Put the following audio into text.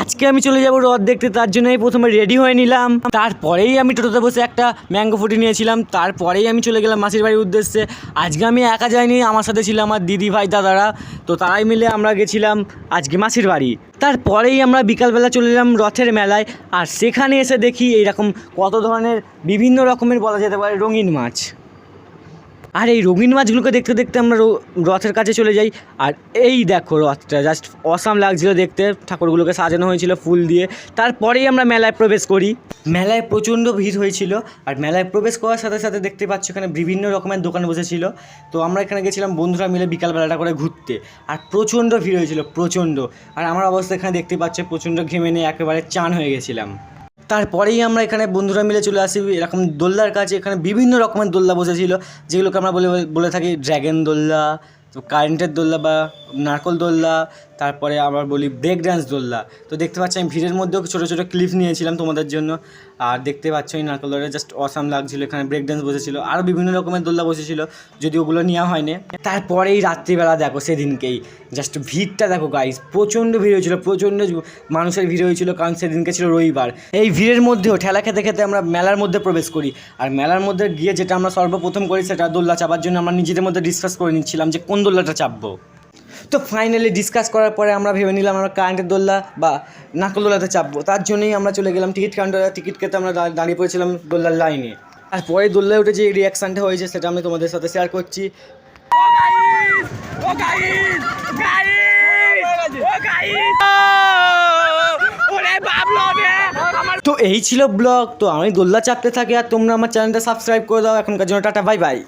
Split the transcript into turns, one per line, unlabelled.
আজকে আমি চলে যাব হ্রদ দেখতে, তার জন্য আমি প্রথমে রেডি হয়ে নিলাম। তারপরেই আমি টোটোতে বসে একটা ম্যাঙ্গো ফুটি নিয়েছিলাম। তারপরেই আমি চলে গেলাম মাসির বাড়ির উদ্দেশ্যে। আজকে আমি একা যাইনি, আমার সাথে ছিল আমার দিদি ভাই দাদারা। তো তারাই মিলে আমরা গেছিলাম আজকে মাসির বাড়ি। তারপরেই আমরা বিকালবেলা চলে এলাম রথের মেলায়। আর সেখানে এসে দেখি এইরকম কত ধরনের বিভিন্ন রকমের বলা যেতে পারে রঙিন মাছ। আর এই রঙিন মাছগুলোকে দেখতে দেখতে আমরা রথের কাছে চলে যাই। আর এই দেখো রথটা জাস্ট অসাম লাগছিল দেখতে, ঠাকুরগুলোকে সাজানো হয়েছিল ফুল দিয়ে। তারপরেই আমরা মেলায় প্রবেশ করি। মেলায় প্রচণ্ড ভিড় হয়েছিল। আর মেলায় প্রবেশ করার সাথে সাথে দেখতে পাচ্ছ এখানে বিভিন্ন রকমের দোকান বসেছিল। তো আমরা এখানে গেছিলাম বন্ধুরা মিলে বিকালবেলাটা করে ঘুরতে। আর প্রচণ্ড ভিড় হয়েছিল, প্রচণ্ড। আর আমার অবস্থা এখানে দেখতে পাচ্ছ প্রচণ্ড ঘেমে নিয়ে একেবারে চান হয়ে গেছিলাম। তারপরেই আমরা এখানে বন্ধুরা মিলে চলে আসি এরকম দোলনার কাছে। এখানে বিভিন্ন রকমের দোলনা বসেছিল, যেগুলোকে আমরা বলে থাকি ড্র্যাগন দোলনা, তো কারেন্টের দোলনা বা নারকল দোলনা, তারপরে আবার বলি ব্রেক ডান্স দোলনা। তো দেখতে পাচ্ছি আমি ভিড়ের মধ্যেও ছোটো ছোটো ক্লিপ নিয়েছিলাম তোমাদের জন্য। আর দেখতে পাচ্ছ এই নারকল দোলনা জাস্ট অসাম লাগছিল। এখানে ব্রেক ডান্স বসেছিল, আরও বিভিন্ন রকমের দোলনা বসেছিল, যদি ওগুলো নেওয়া হয়নি। তারপরেই রাত্রিবেলা দেখো সেদিনকেই জাস্ট ভিড়টা দেখো গাইস, প্রচণ্ড ভিড় হয়েছিল, প্রচণ্ড মানুষের ভিড় হয়েছিল, কারণ সেদিনকে ছিল রবিবার। এই ভিড়ের মধ্যেও ঠেলা খেতে খেতে আমরা মেলার মধ্যে প্রবেশ করি। আর মেলার মধ্যে গিয়ে যেটা আমরা সর্বপ্রথম করি সেটা দোলনা চাপার জন্য আমরা নিজেদের মধ্যে ডিসকাস করে নিচ্ছিলাম যে কোন দোলনাটা চাপবো। তো ফাইনালি ডিসকাস করার পরে আমরা ভেবে নিলাম আমরা কারেন্টের দোলনা বা নারকল দোলনাতে চাপবো। তার জন্যই আমরা চলে গেলাম টিকিট কাউন্টারে। টিকিট কেটে আমরা দাঁড়িয়ে পড়েছিলাম দোলনার লাইনে। আর পরে দোলনায় উঠে যে রিয়াকশানটা হয়েছে সেটা আমি তোমাদের সাথে শেয়ার করছি। তো এই ছিল ব্লগ। তো আমি দোলনা চাপতে থাকি আর তোমরা আমার চ্যানেলটা সাবস্ক্রাইব করে দাও। এখনকার জন্য টাটা, বাই বাই।